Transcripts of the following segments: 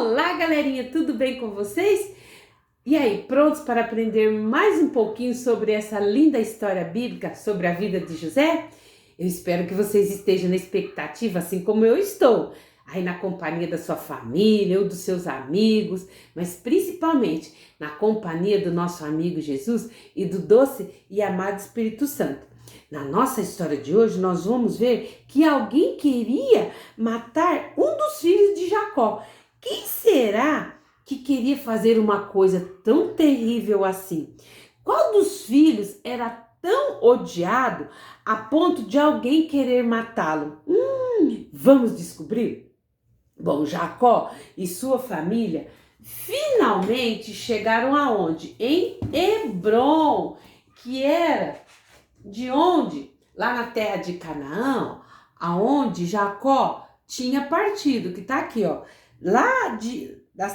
Olá, galerinha, tudo bem com vocês? E aí, prontos para aprender mais um pouquinho sobre essa linda história bíblica sobre a vida de José? Eu espero que vocês estejam na expectativa, assim como eu estou, aí na companhia da sua família ou dos seus amigos, mas principalmente na companhia do nosso amigo Jesus e do doce e amado Espírito Santo. Na nossa história de hoje, nós vamos ver que alguém queria matar um dos filhos de Jacó. Quem será que queria fazer uma coisa tão terrível assim? Qual dos filhos era tão odiado a ponto de alguém querer matá-lo? Vamos descobrir? Bom, Jacó e sua família finalmente chegaram aonde? Em Hebrom, que era de onde? Lá na terra de Canaã, aonde Jacó tinha partido, que está aqui, ó,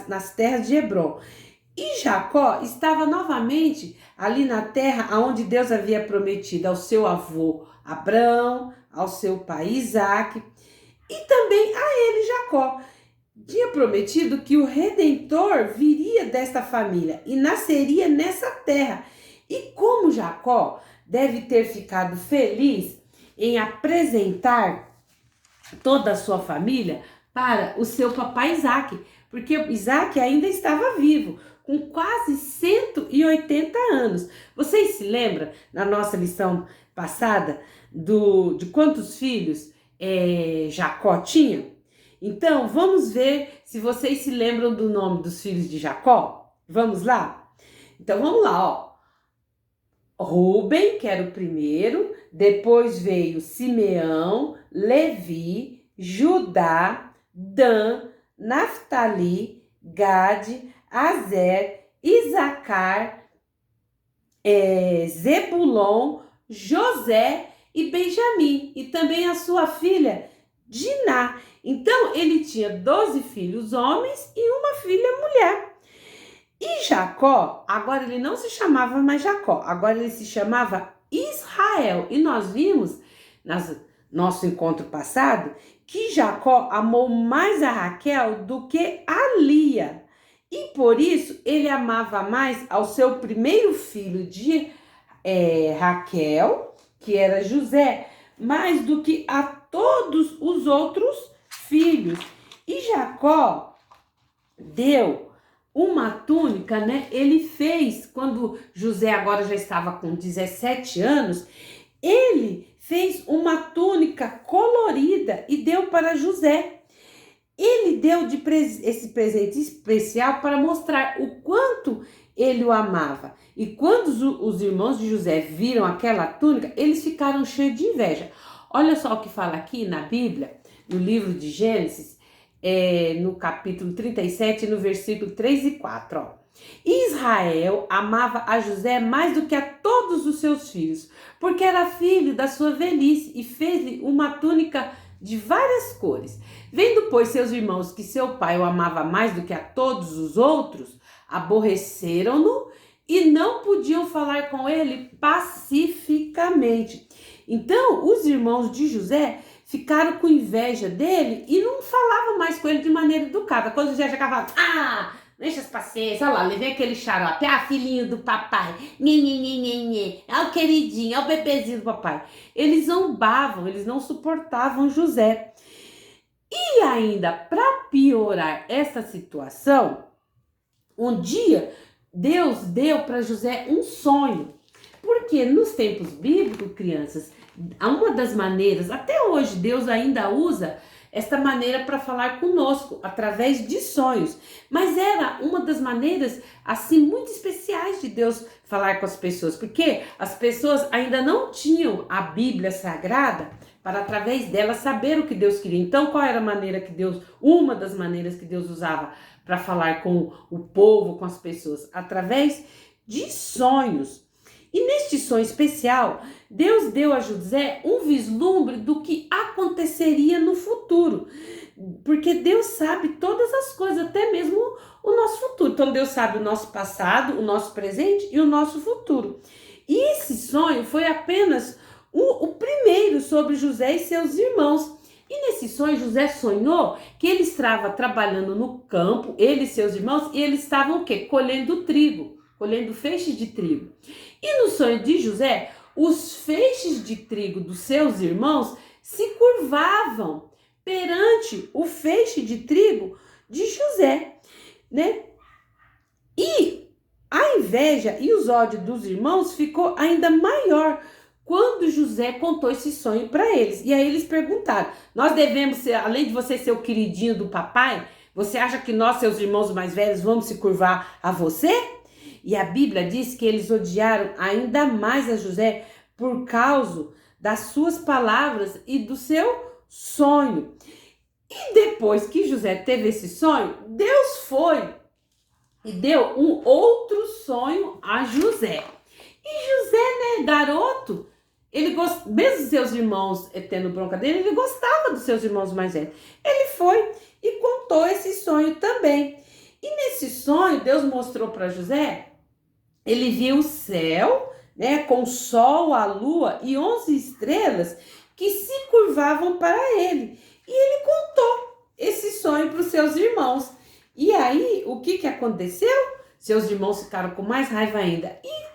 nas terras de Hebrom. E Jacó estava novamente ali na terra onde Deus havia prometido ao seu avô Abrão, ao seu pai Isaque e também a ele, Jacó. Tinha prometido que o Redentor viria desta família e nasceria nessa terra. E como Jacó deve ter ficado feliz em apresentar toda a sua família para o seu papai Isaque, porque Isaque ainda estava vivo, com quase 180 anos. Vocês se lembram, na nossa lição passada, de quantos filhos Jacó tinha? Então, vamos ver se vocês se lembram do nome dos filhos de Jacó. Vamos lá? Então, vamos lá, ó. Ruben, que era o primeiro, depois veio Simeão, Levi, Judá, Dan, Naftali, Gade, Azer, Isacar, Zebulon, José e Benjamim, e também a sua filha Diná. Então, ele tinha 12 filhos homens e uma filha mulher. E Jacó, agora ele não se chamava mais Jacó, agora ele se chamava Israel. E nós vimos, nosso encontro passado, que Jacó amou mais a Raquel do que a Lia. E por isso ele amava mais ao seu primeiro filho de Raquel, que era José, mais do que a todos os outros filhos. E Jacó deu uma túnica, né? Ele fez, quando José agora já estava com 17 anos, ele fez uma túnica colorida e deu para José. Ele deu esse presente especial para mostrar o quanto ele o amava. E quando os irmãos de José viram aquela túnica, eles ficaram cheios de inveja. Olha só o que fala aqui na Bíblia, no livro de Gênesis, no capítulo 37, no versículo 3 e 4. Ó. Israel amava a José mais do que a todos os seus filhos, porque era filho da sua velhice e fez-lhe uma túnica de várias cores. Vendo, pois, seus irmãos que seu pai o amava mais do que a todos os outros, aborreceram-no e não podiam falar com ele pacificamente. Então, os irmãos de José ficaram com inveja dele e não falavam mais com ele de maneira educada. Quando José já falava, deixa as paciências, olha lá, levei aquele xarope, filhinho do papai, é o queridinho, é o bebezinho do papai. Eles zombavam, eles não suportavam José. E ainda, para piorar essa situação, um dia Deus deu para José um sonho. Porque nos tempos bíblicos, crianças, uma das maneiras, até hoje Deus ainda usa esta maneira para falar conosco, através de sonhos. Mas era uma das maneiras, assim, muito especiais de Deus falar com as pessoas. Porque as pessoas ainda não tinham a Bíblia Sagrada para, através dela, saber o que Deus queria. Então, qual era a maneira que Deus, uma das maneiras que Deus usava para falar com o povo, com as pessoas? Através de sonhos. E neste sonho especial, Deus deu a José um vislumbre do que aconteceria no futuro. Porque Deus sabe todas as coisas, até mesmo o nosso futuro. Então Deus sabe o nosso passado, o nosso presente e o nosso futuro. E esse sonho foi apenas o primeiro sobre José e seus irmãos. E nesse sonho, José sonhou que ele estava trabalhando no campo, ele e seus irmãos, e eles estavam o quê? Colhendo trigo, colhendo feixes de trigo. E no sonho de José, os feixes de trigo dos seus irmãos se curvavam perante o feixe de trigo de José, né? E a inveja e os ódios dos irmãos ficou ainda maior quando José contou esse sonho para eles. E aí eles perguntaram: nós devemos ser, além de você ser o queridinho do papai, você acha que nós, seus irmãos mais velhos, vamos se curvar a você? E a Bíblia diz que eles odiaram ainda mais a José por causa das suas palavras e do seu sonho. E depois que José teve esse sonho, Deus foi e deu um outro sonho a José. E José, né, garoto, mesmo seus irmãos tendo bronca dele, ele gostava dos seus irmãos mais velhos. Ele foi e contou esse sonho também. E nesse sonho, Deus mostrou para José, ele viu o céu, né, com o sol, a lua e 11 estrelas que se curvavam para ele. E ele contou esse sonho para os seus irmãos. E aí, o que aconteceu? Seus irmãos ficaram com mais raiva ainda. E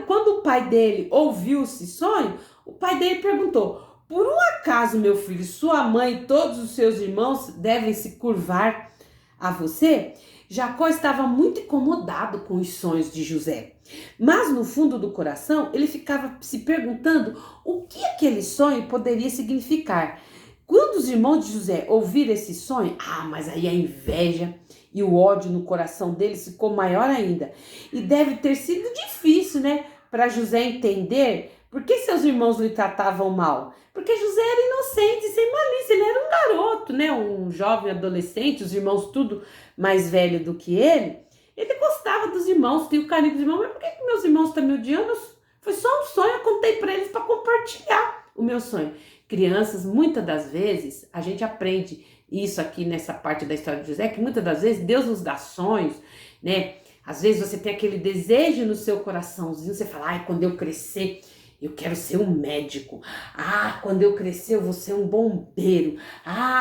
quando o pai dele ouviu esse sonho, o pai dele perguntou: por um acaso, meu filho, sua mãe e todos os seus irmãos devem se curvar a você? Jacó estava muito incomodado com os sonhos de José, mas no fundo do coração ele ficava se perguntando o que aquele sonho poderia significar. Quando os irmãos de José ouviram esse sonho, mas aí a inveja e o ódio no coração deles ficou maior ainda. E deve ter sido difícil, né, para José entender por que seus irmãos lhe tratavam mal. Porque José era inocente, sem malícia, ele era um garoto, né, um jovem adolescente, os irmãos tudo mais velho do que ele. Ele gostava dos irmãos, tinha o carinho dos irmãos, mas por que meus irmãos estão me odiando? Foi só um sonho, eu contei para eles para compartilhar o meu sonho. Crianças, muitas das vezes, a gente aprende isso aqui nessa parte da história de José, que muitas das vezes Deus nos dá sonhos, né? Às vezes você tem aquele desejo no seu coraçãozinho, você fala: quando eu crescer, eu quero ser um médico. Quando eu crescer, eu vou ser um bombeiro.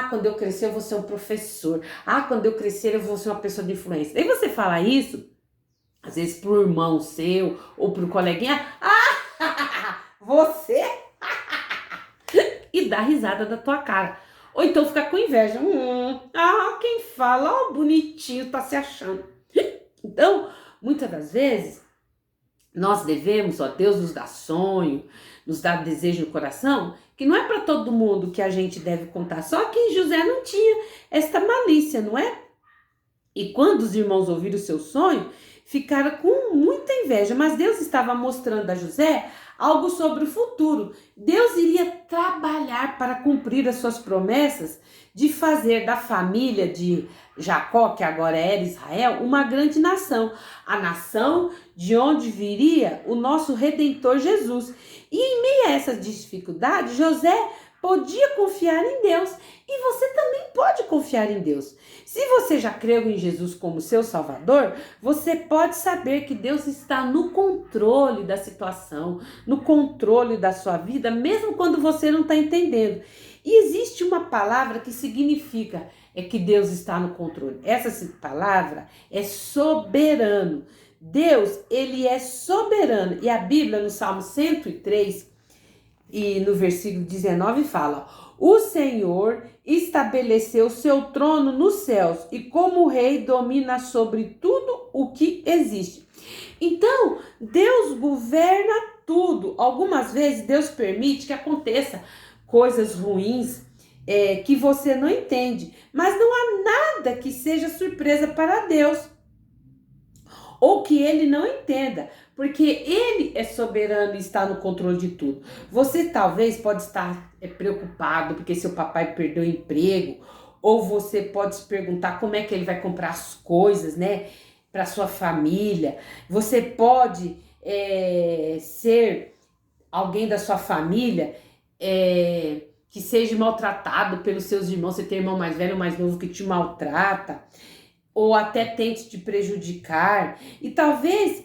Quando eu crescer, eu vou ser um professor. Quando eu crescer, eu vou ser uma pessoa de influência. Aí você fala isso, às vezes pro irmão seu ou pro coleguinha: você? E dá risada da tua cara. Ou então fica com inveja. Quem fala, bonitinho, tá se achando. Então, muitas das vezes, nós devemos, Deus nos dá sonho, nos dá desejo no coração, que não é para todo mundo que a gente deve contar. Só que José não tinha esta malícia, não é? E quando os irmãos ouviram o seu sonho, ficaram com muita inveja. Mas Deus estava mostrando a José algo sobre o futuro. Deus iria trabalhar para cumprir as suas promessas de fazer da família de Jacó, que agora era Israel, uma grande nação. A nação de onde viria o nosso Redentor Jesus. E em meio a essa dificuldade, José podia confiar em Deus. E você também pode confiar em Deus. Se você já creu em Jesus como seu Salvador, você pode saber que Deus está no controle da situação, no controle da sua vida, mesmo quando você não está entendendo. E existe uma palavra que significa que Deus está no controle. Essa palavra é soberano. Deus, ele é soberano. E a Bíblia, no Salmo 103, e no versículo 19, fala: o Senhor estabeleceu seu trono nos céus e como rei domina sobre tudo o que existe. Então, Deus governa tudo. Algumas vezes Deus permite que aconteça coisas ruins que você não entende, mas não há nada que seja surpresa para Deus ou que ele não entenda, porque ele é soberano e está no controle de tudo. Você talvez pode estar preocupado porque seu papai perdeu o emprego, ou você pode se perguntar como é que ele vai comprar as coisas, né, para sua família. Você pode ser alguém da sua família que seja maltratado pelos seus irmãos. Você tem irmão mais velho ou mais novo que te maltrata, ou até tente te prejudicar. E talvez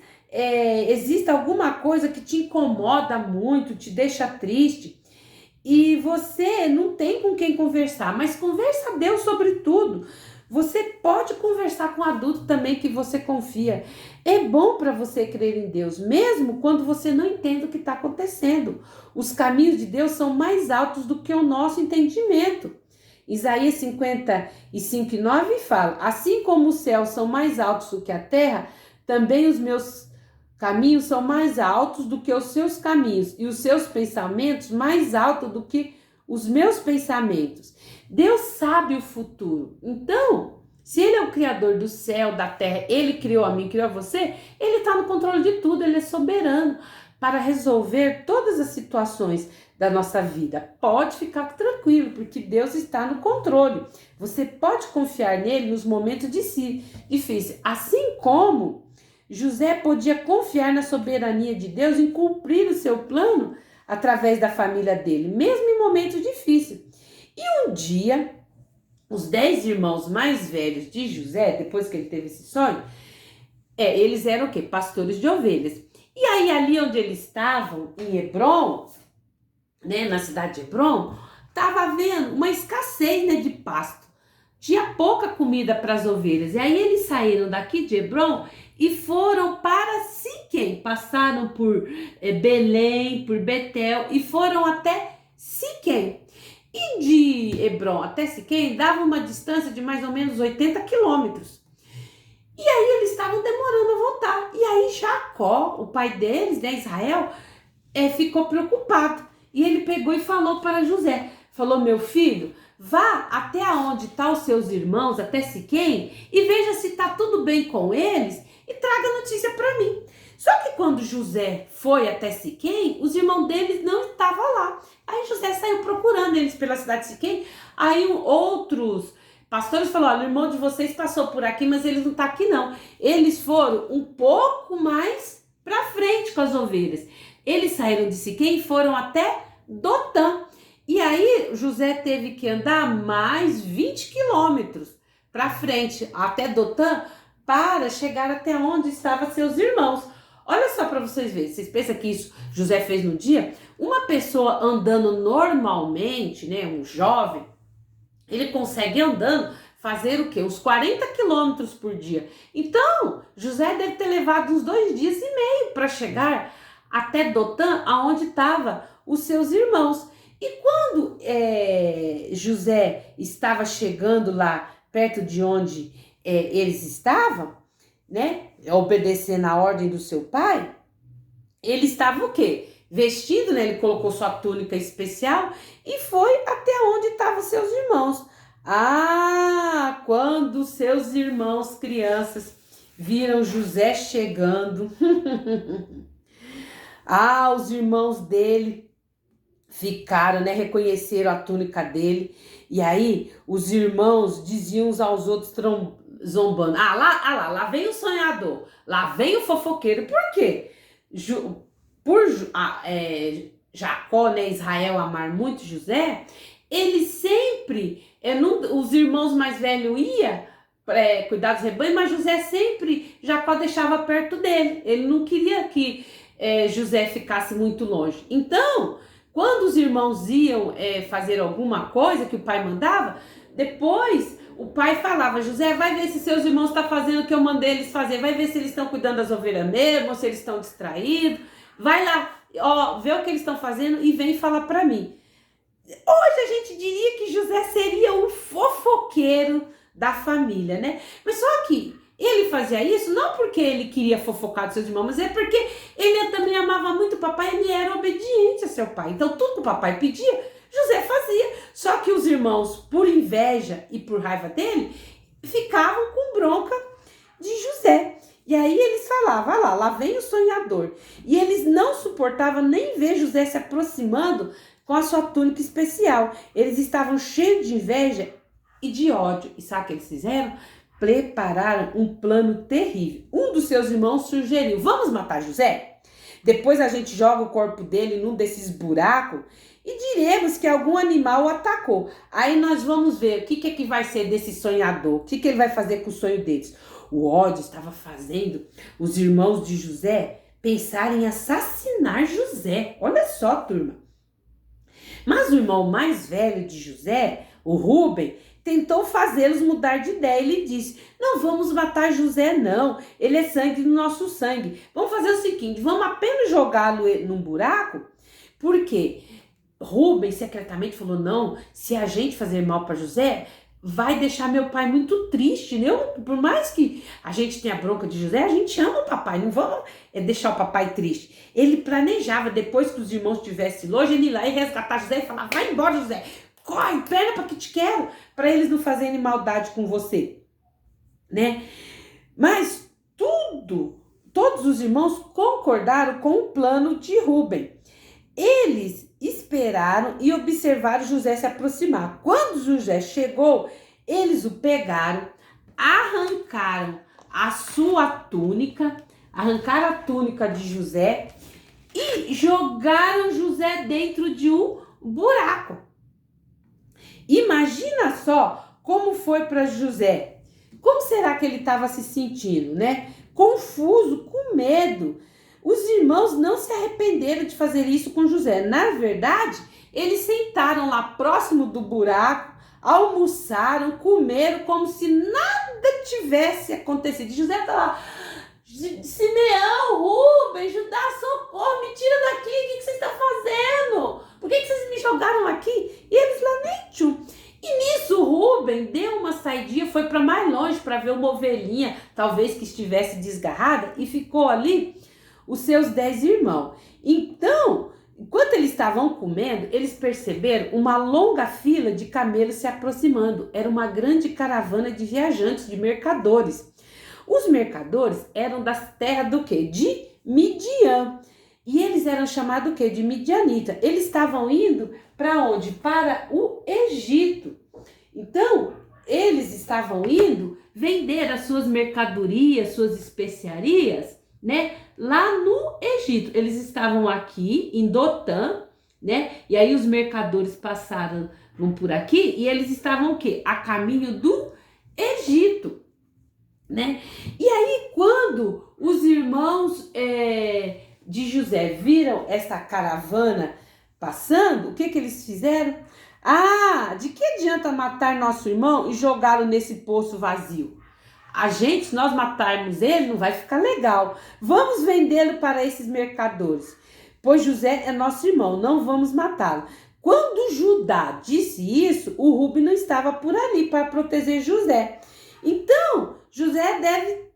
exista alguma coisa que te incomoda muito, te deixa triste. e você não tem com quem conversar, mas conversa a Deus sobre tudo. Você pode conversar com um adulto também que você confia. É bom para você crer em Deus, mesmo quando você não entende o que está acontecendo. Os caminhos de Deus são mais altos do que o nosso entendimento. Isaías 55:9 fala: assim como os céus são mais altos do que a terra, também os meus caminhos são mais altos do que os seus caminhos, e os seus pensamentos mais altos do que os meus pensamentos. Deus sabe o futuro. Então, se Ele é o Criador do céu, da terra, Ele criou a mim, criou você, Ele está no controle de tudo, Ele é soberano para resolver todas as situações da nossa vida. Pode ficar tranquilo, porque Deus está no controle. Você pode confiar nele nos momentos difíceis. Assim como José podia confiar na soberania de Deus em cumprir o seu plano através da família dele, mesmo em momentos difíceis. E um dia, os 10 irmãos mais velhos de José, depois que ele teve esse sonho, eles eram o quê? Pastores de ovelhas. E aí, ali onde eles estavam, em Hebrom, né, na cidade de Hebrom, estava havendo uma escassez, né, de pasto. Tinha pouca comida para as ovelhas. E aí eles saíram daqui de Hebrom e foram para Siquém. Passaram por Belém, por Betel e foram até Siquém. E de Hebrom até Siquém dava uma distância de mais ou menos 80 quilômetros. E aí eles estavam demorando a voltar. E aí Jacó, o pai deles, né, Israel, ficou preocupado. E ele pegou e falou para José, falou: meu filho, vá até onde estão os seus irmãos, até Siquém, e veja se está tudo bem com eles e traga notícia para mim. Só que quando José foi até Siquém, os irmãos deles não estavam lá. Aí José saiu procurando eles pela cidade de Siquém. Aí outros pastores falaram: olha, o irmão de vocês passou por aqui, mas eles não estão aqui não. Eles foram um pouco mais para frente com as ovelhas. Eles saíram de Siquém e foram até Dotã. E aí José teve que andar mais 20 quilômetros para frente, até Dotã, para chegar até onde estavam seus irmãos. Olha só para vocês verem. Vocês pensam que isso José fez no dia? Uma pessoa andando normalmente, né, um jovem, ele consegue andando fazer o quê? Uns 40 quilômetros por dia. Então, José deve ter levado uns 2 dias e meio para chegar até Dotã, aonde estavam os seus irmãos. E quando José estava chegando lá perto de onde eles estavam, né, obedecendo a ordem do seu pai, ele estava o quê? Vestido, né? Ele colocou sua túnica especial e foi até onde estavam seus irmãos. Ah, quando seus irmãos crianças viram José chegando, os irmãos dele ficaram, né? Reconheceram a túnica dele. E aí os irmãos diziam uns aos outros zombando: lá vem o sonhador, lá vem o fofoqueiro. Por quê? Jacó, né, Israel amar muito José, ele sempre, os irmãos mais velhos iam cuidar dos rebanhos, mas José sempre, Jacó deixava perto dele. Ele não queria que José ficasse muito longe. Então, quando os irmãos iam fazer alguma coisa que o pai mandava, depois o pai falava: José, vai ver se seus irmãos estão fazendo o que eu mandei eles fazer, vai ver se eles estão cuidando das ovelhas mesmo, ou se eles estão distraídos, vai lá, vê o que eles estão fazendo e vem falar para mim. Hoje a gente diria que José seria o fofoqueiro da família, né? Mas só que ele fazia isso não porque ele queria fofocar dos seus irmãos, mas é porque ele também amava muito o papai, ele era obediente a seu pai. Então tudo que o papai pedia, José fazia. Só que os irmãos, por inveja e por raiva dele, ficavam com bronca de José. E aí eles falavam: lá vem o sonhador. E eles não suportavam nem ver José se aproximando com a sua túnica especial. Eles estavam cheios de inveja e de ódio. E sabe o que eles fizeram? Prepararam um plano terrível. Um dos seus irmãos sugeriu: vamos matar José? Depois a gente joga o corpo dele num desses buracos e diremos que algum animal o atacou. Aí nós vamos ver o que vai ser desse sonhador, o que ele vai fazer com o sonho deles. O ódio estava fazendo os irmãos de José pensarem em assassinar José. Olha só, turma. Mas o irmão mais velho de José, o Rúben, tentou fazê-los mudar de ideia. Ele disse: não vamos matar José, não. Ele é sangue do nosso sangue. Vamos fazer o seguinte: vamos apenas jogá-lo num buraco. Por quê? Rúben secretamente falou: não, se a gente fazer mal para José, vai deixar meu pai muito triste, né? Por mais que a gente tenha bronca de José, a gente ama o papai, não vamos deixar o papai triste. Ele planejava, depois que os irmãos estivessem longe, ele ir lá e resgatar José e falar: vai embora, José, corre, perna para que te quero, para eles não fazerem maldade com você, né? Mas todos os irmãos concordaram com o plano de Rúben. Eles esperaram e observaram José se aproximar. Quando José chegou, eles o pegaram, arrancaram a sua túnica, arrancaram a túnica de José e jogaram José dentro de um buraco. Imagina só como foi para José. Como será que ele estava se sentindo, né? Confuso, com medo. Os irmãos não se arrependeram de fazer isso com José. Na verdade, eles sentaram lá próximo do buraco, almoçaram, comeram como se nada tivesse acontecido. José estava lá: Simeão, Rubem, Judá, socorro, me tira daqui, o que vocês estão fazendo? Por que vocês me jogaram aqui? E eles lá nem tchum. E nisso Rubem deu uma saidinha, foi para mais longe para ver uma ovelhinha, talvez que estivesse desgarrada, e ficou ali os seus 10 irmãos. Então, enquanto eles estavam comendo, eles perceberam uma longa fila de camelos se aproximando. Era uma grande caravana de viajantes, de mercadores. Os mercadores eram das terras do quê? De Midian. E eles eram chamados o quê? De midianita. Eles estavam indo para onde? Para o Egito. Então, eles estavam indo vender as suas mercadorias, suas especiarias, né? Lá no Egito. Eles estavam aqui em Dotã, né? E aí os mercadores passaram por aqui e eles estavam o quê? A caminho do Egito, né? E aí quando os irmãos de José viram essa caravana passando, o que eles fizeram? Ah, de que adianta matar nosso irmão e jogá-lo nesse poço vazio? Se nós matarmos ele, não vai ficar legal. Vamos vendê-lo para esses mercadores, pois José é nosso irmão, não vamos matá-lo. Quando Judá disse isso, o Rúben não estava por ali para proteger José. Então, José deve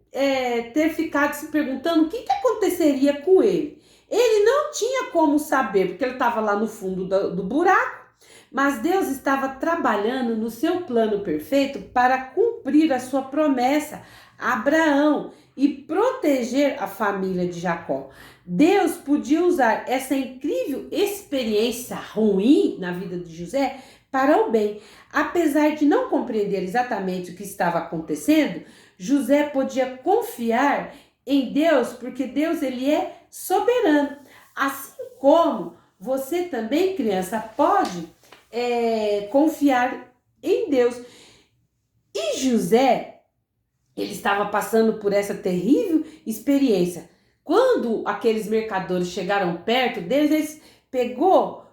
ter ficado se perguntando o que aconteceria com ele. Ele não tinha como saber, porque ele estava lá no fundo do buraco, mas Deus estava trabalhando no seu plano perfeito para cumprir a sua promessa a Abraão e proteger a família de Jacó. Deus podia usar essa incrível experiência ruim na vida de José para o bem. Apesar de não compreender exatamente o que estava acontecendo, José podia confiar em Deus, porque Deus ele é soberano. Assim como você também, criança, pode confiar em Deus. E José, ele estava passando por essa terrível experiência. Quando aqueles mercadores chegaram perto deles,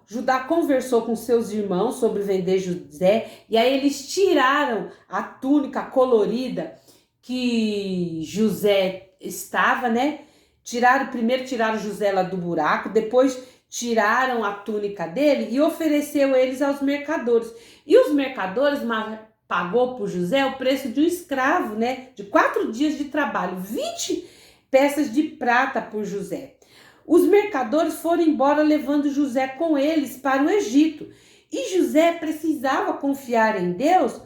Judá conversou com seus irmãos sobre vender José, e aí eles tiraram a túnica colorida que José estava, né? Primeiro tiraram José lá do buraco, depois tiraram a túnica dele e ofereceu eles aos mercadores. E os mercadores pagou por José o preço de um escravo, né? De 4 dias de trabalho, 20 peças de prata por José. Os mercadores foram embora levando José com eles para o Egito. E José precisava confiar em Deus,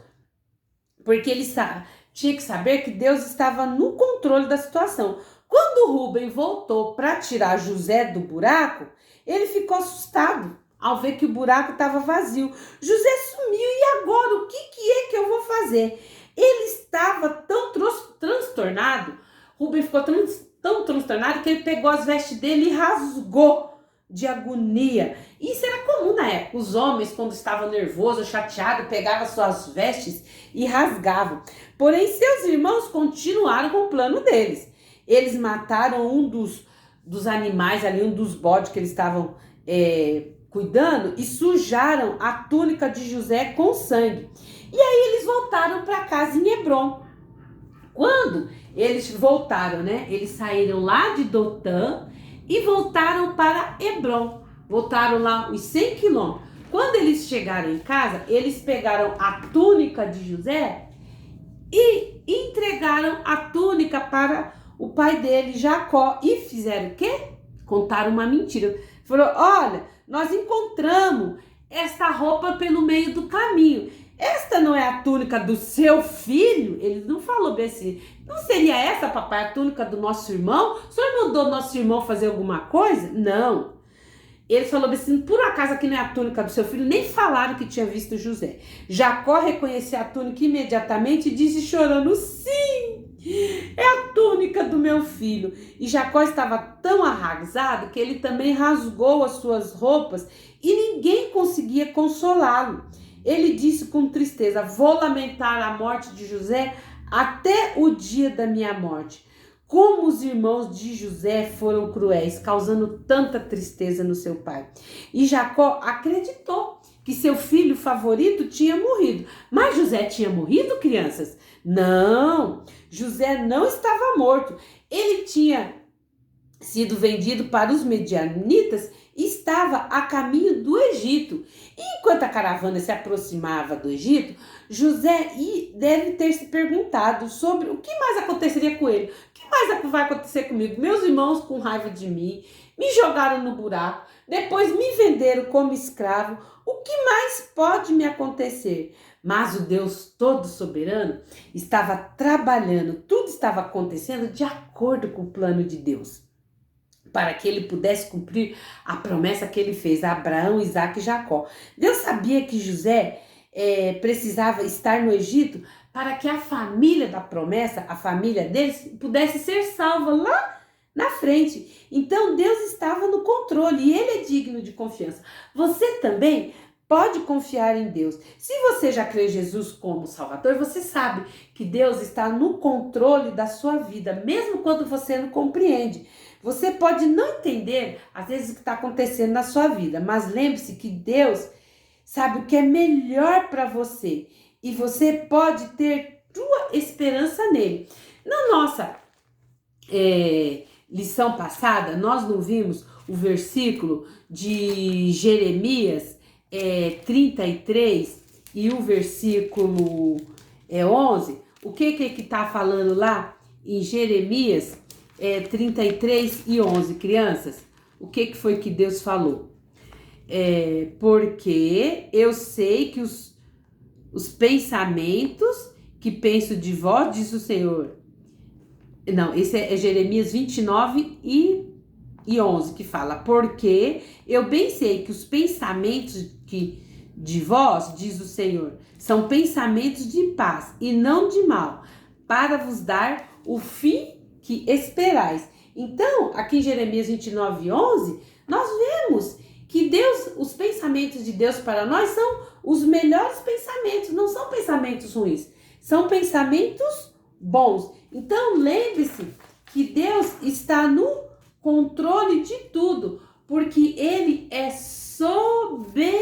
porque ele tinha que saber que Deus estava no controle da situação. Quando Rúben voltou para tirar José do buraco, ele ficou assustado ao ver que o buraco estava vazio. José sumiu, e agora o que é que eu vou fazer? Ele estava tão transtornado, Rúben ficou tão transtornado que ele pegou as vestes dele e rasgou de agonia. Isso era comum na época. Os homens, quando estavam nervosos, chateados, pegavam suas vestes e rasgavam. Porém, seus irmãos continuaram com o plano deles. Eles mataram um dos animais ali, um dos bodes que eles estavam cuidando e sujaram a túnica de José com sangue. E aí eles voltaram para casa em Hebrom. Quando eles voltaram, né? Eles saíram lá de Dotã e voltaram para Hebrom. Voltaram lá os 100 quilômetros. Quando eles chegaram em casa, eles pegaram a túnica de José e entregaram a túnica para o pai dele, Jacó. E fizeram o quê? Contaram uma mentira. Falou, olha, nós encontramos esta roupa pelo meio do caminho. Esta não é a túnica do seu filho? Ele não falou bem assim. Não seria essa, papai, a túnica do nosso irmão? O senhor mandou nosso irmão fazer alguma coisa? Não. Ele falou assim, por acaso aqui não é a túnica do seu filho? Nem falaram que tinha visto José. Jacó reconheceu a túnica imediatamente e disse chorando, sim, é a túnica do meu filho. E Jacó estava tão arrasado que ele também rasgou as suas roupas e ninguém conseguia consolá-lo. Ele disse com tristeza, vou lamentar a morte de José até o dia da minha morte. Como os irmãos de José foram cruéis, causando tanta tristeza no seu pai. E Jacó acreditou que seu filho favorito tinha morrido. Mas José tinha morrido, crianças? Não, José não estava morto. Ele tinha sido vendido para os medianitas e estava a caminho do Egito. E enquanto a caravana se aproximava do Egito, José deve ter se perguntado sobre o que mais aconteceria com ele. O que mais vai acontecer comigo? Meus irmãos com raiva de mim, me jogaram no buraco, depois me venderam como escravo. O que mais pode me acontecer? Mas o Deus Todo-Soberano estava trabalhando, tudo estava acontecendo de acordo com o plano de Deus, para que ele pudesse cumprir a promessa que ele fez a Abraão, Isaque e Jacó. Deus sabia que José precisava estar no Egito para que a família da promessa, a família deles, pudesse ser salva lá na frente. Então Deus estava no controle e ele é digno de confiança. Você também pode confiar em Deus. Se você já crê em Jesus como Salvador, você sabe que Deus está no controle da sua vida, mesmo quando você não compreende. Você pode não entender, às vezes, o que está acontecendo na sua vida, mas lembre-se que Deus sabe o que é melhor para você e você pode ter tua esperança nele. Na nossa lição passada, nós não vimos o versículo de Jeremias 33 e o versículo 11. O que está falando lá em Jeremias 33 e 11, crianças? O que foi que Deus falou? Porque eu sei que os pensamentos que penso de vós, diz o Senhor. Não, esse é Jeremias 29 e 11 que fala, porque eu bem sei que os pensamentos de vós, diz o Senhor, são pensamentos de paz e não de mal, para vos dar o fim que esperais. Então, aqui em Jeremias 29 e 11, nós vemos que os pensamentos de Deus para nós são os melhores pensamentos, não são pensamentos ruins, são pensamentos bons. Então, lembre-se que Deus está no controle de tudo, porque Ele é soberano.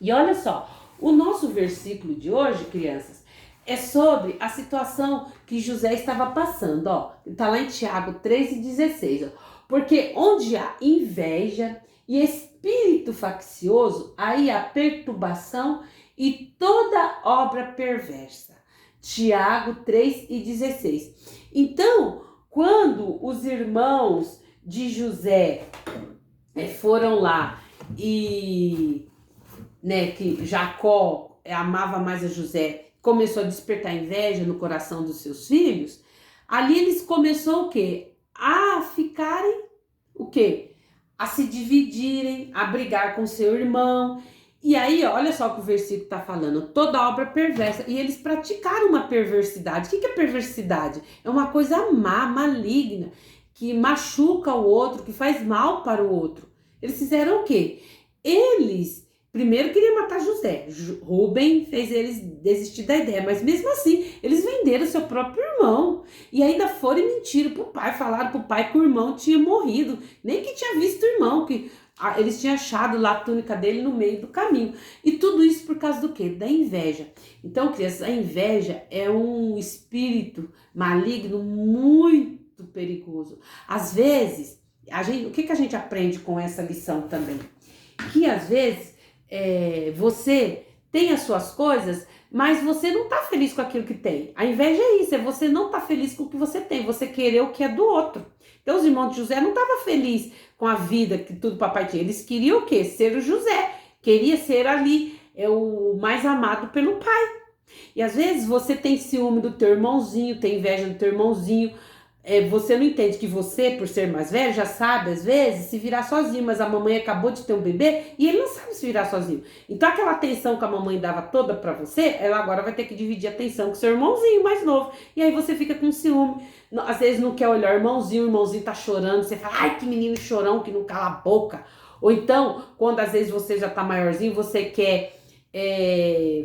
E olha só, o nosso versículo de hoje, crianças, é sobre a situação que José estava passando, ó. Está lá em Tiago 3,16, ó. Porque onde há inveja e espírito faccioso, aí há perturbação e toda obra perversa. Tiago 3,16. Então, quando os irmãos de José foram lá e que Jacó amava mais a José, começou a despertar inveja no coração dos seus filhos, ali eles começaram o quê? A ficarem, o quê? A se dividirem, a brigar com seu irmão. E aí, olha só o que o versículo está falando, toda obra perversa. E eles praticaram uma perversidade. O que é perversidade? É uma coisa má, maligna, que machuca o outro, que faz mal para o outro. Eles fizeram o quê? Eles primeiro queriam matar José. Rubem fez eles desistir da ideia, mas mesmo assim, eles venderam seu próprio irmão. E ainda foram e mentiram pro pai, falaram pro pai que o irmão tinha morrido, nem que tinha visto o irmão, que Eles tinham achado lá a túnica dele no meio do caminho. E tudo isso por causa do quê? Da inveja. Então, crianças, a inveja é um espírito maligno muito perigoso. Às vezes, o que a gente aprende com essa lição também? Que às vezes você tem as suas coisas, mas você não tá feliz com aquilo que tem. A inveja é isso, é você não tá feliz com o que você tem, você querer o que é do outro. Então os irmãos de José não estavam felizes com a vida que tudo o papai tinha. Eles queriam o quê? Ser o José. Queria ser ali o mais amado pelo pai. E às vezes você tem ciúme do teu irmãozinho, tem inveja do teu irmãozinho. Você não entende que você, por ser mais velho, já sabe, às vezes, se virar sozinho, mas a mamãe acabou de ter um bebê e ele não sabe se virar sozinho. Então, aquela atenção que a mamãe dava toda pra você, ela agora vai ter que dividir a atenção com seu irmãozinho mais novo. E aí você fica com ciúme. Às vezes não quer olhar o irmãozinho tá chorando, você fala, ai, que menino chorão que não cala a boca. Ou então, quando às vezes você já tá maiorzinho, você quer...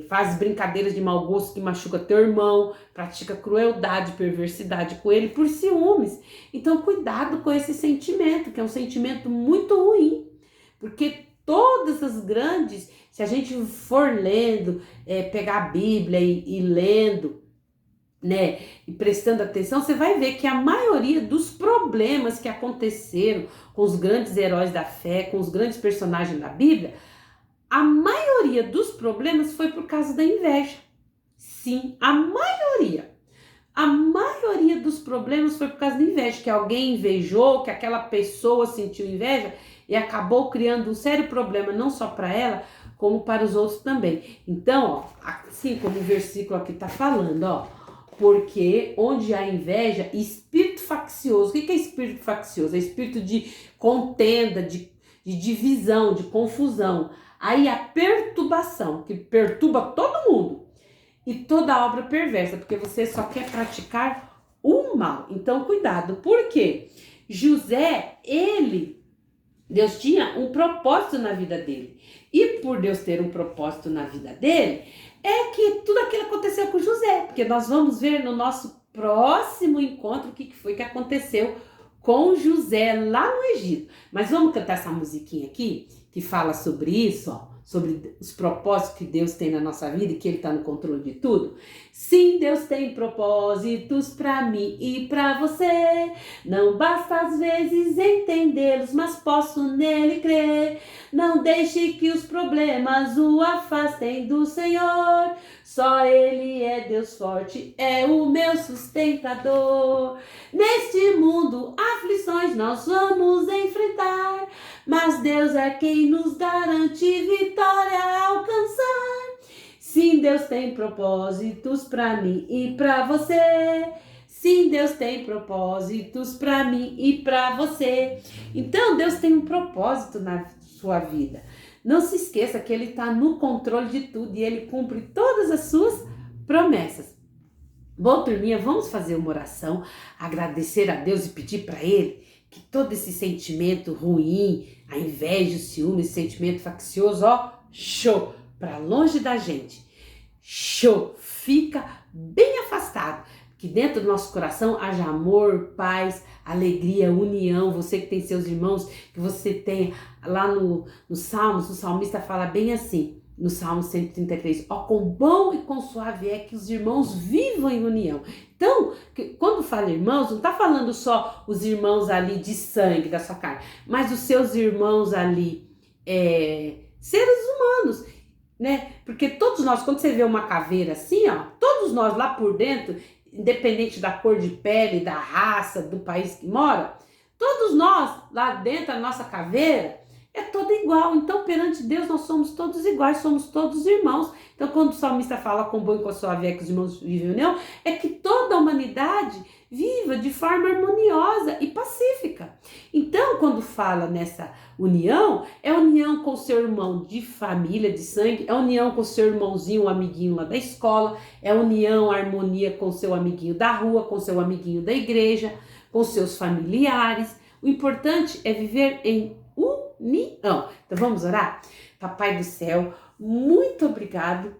faz brincadeiras de mau gosto que machuca teu irmão, pratica crueldade, perversidade com ele por ciúmes. Então cuidado com esse sentimento, que é um sentimento muito ruim, porque todas as grandes, se a gente for lendo, pegar a Bíblia e lendo, né, e prestando atenção, você vai ver que a maioria dos problemas que aconteceram com os grandes heróis da fé, com os grandes personagens da Bíblia, a maioria dos problemas foi por causa da inveja. Sim, a maioria. A maioria dos problemas foi por causa da inveja, que alguém invejou, que aquela pessoa sentiu inveja e acabou criando um sério problema, não só para ela, como para os outros também. Então, ó, assim como o versículo aqui está falando, ó, porque onde há inveja, espírito faccioso. O que é espírito faccioso? É espírito de contenda, de divisão, de confusão. Aí a perturbação, que perturba todo mundo, e toda obra perversa, porque você só quer praticar o mal. Então, cuidado, por quê? José, Deus tinha um propósito na vida dele. E por Deus ter um propósito na vida dele, é que tudo aquilo aconteceu com José, porque nós vamos ver no nosso próximo encontro o que foi que aconteceu com José lá no Egito. Mas vamos cantar essa musiquinha aqui, que fala sobre isso, ó, sobre os propósitos que Deus tem na nossa vida e que Ele está no controle de tudo. Sim, Deus tem propósitos para mim e para você. Não basta às vezes entendê-los, mas posso nele crer. Não deixe que os problemas o afastem do Senhor. Só Ele é Deus forte, é o meu sustentador. Neste mundo, aflições nós vamos enfrentar, mas Deus é quem nos garante vitória a alcançar. Sim, Deus tem propósitos para mim e para você. Sim, Deus tem propósitos para mim e para você. Então, Deus tem um propósito na sua vida. Não se esqueça que Ele está no controle de tudo e Ele cumpre todas as suas promessas. Bom, turminha, vamos fazer uma oração, agradecer a Deus e pedir para Ele que todo esse sentimento ruim, a inveja, o ciúme, esse sentimento faccioso, ó, show, para longe da gente. Show, fica bem afastado. Que dentro do nosso coração haja amor, paz, alegria, união. Você que tem seus irmãos, que você tenha lá no Salmos, o salmista fala bem assim, no Salmo 133, ó, quão bom e quão suave é que os irmãos vivam em união. Então, quando fala irmãos, não está falando só os irmãos ali de sangue da sua carne, mas os seus irmãos ali, seres humanos, né? Porque todos nós, quando você vê uma caveira assim, ó, todos nós lá por dentro, independente da cor de pele, da raça, do país que mora, todos nós lá dentro da nossa caveira é toda igual. Então, perante Deus, nós somos todos iguais, somos todos irmãos. Então, quando o salmista fala com bom e com suave é que os irmãos vivem em união, é que toda a humanidade viva de forma harmoniosa e pacífica. Então, quando fala nessa união, é união com o seu irmão de família, de sangue, é união com o seu irmãozinho, um amiguinho lá da escola, é união, harmonia com o seu amiguinho da rua, com o seu amiguinho da igreja, com seus familiares. O importante é viver em união. Então vamos orar? Papai do céu, muito obrigado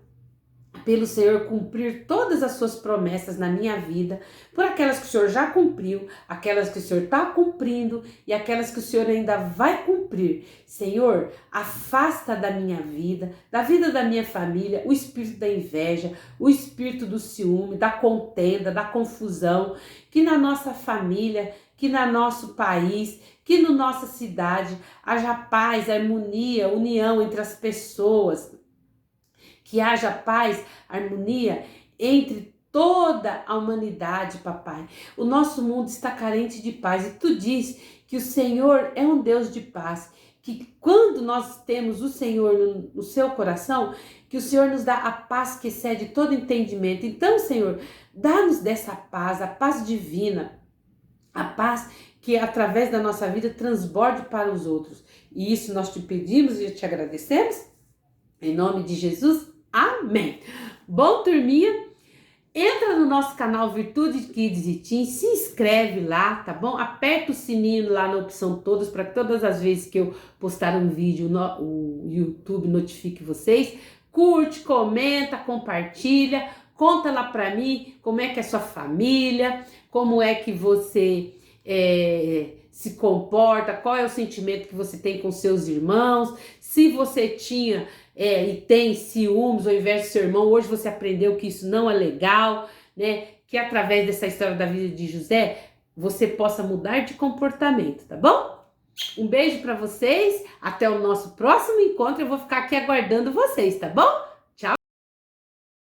pelo Senhor cumprir todas as suas promessas na minha vida, por aquelas que o Senhor já cumpriu, aquelas que o Senhor está cumprindo e aquelas que o Senhor ainda vai cumprir cumprir. Senhor, afasta da minha vida, da vida da minha família, o espírito da inveja, o espírito do ciúme, da contenda, da confusão, que na nossa família, que no nosso país, que na nossa cidade haja paz, harmonia, união entre as pessoas, que haja paz, harmonia entre toda a humanidade, papai. O nosso mundo está carente de paz e tu diz que o Senhor é um Deus de paz, que quando nós temos o Senhor no seu coração, que o Senhor nos dá a paz que excede todo entendimento. Então, Senhor, dá-nos dessa paz, a paz divina, a paz que através da nossa vida transborde para os outros. E isso nós te pedimos e te agradecemos. Em nome de Jesus, amém. Bom, turminha, entra no nosso canal Virtude Kids e Teens, se inscreve lá, tá bom? Aperta o sininho lá na opção todas, para que todas as vezes que eu postar um vídeo, o YouTube notifique vocês. Curte, comenta, compartilha, conta lá pra mim como é que é a sua família, como é que você se comporta, qual é o sentimento que você tem com seus irmãos, se você tinha e tem ciúmes ao invés de seu irmão, hoje você aprendeu que isso não é legal, né? Que através dessa história da vida de José, você possa mudar de comportamento, tá bom? Um beijo para vocês, até o nosso próximo encontro, eu vou ficar aqui aguardando vocês, tá bom?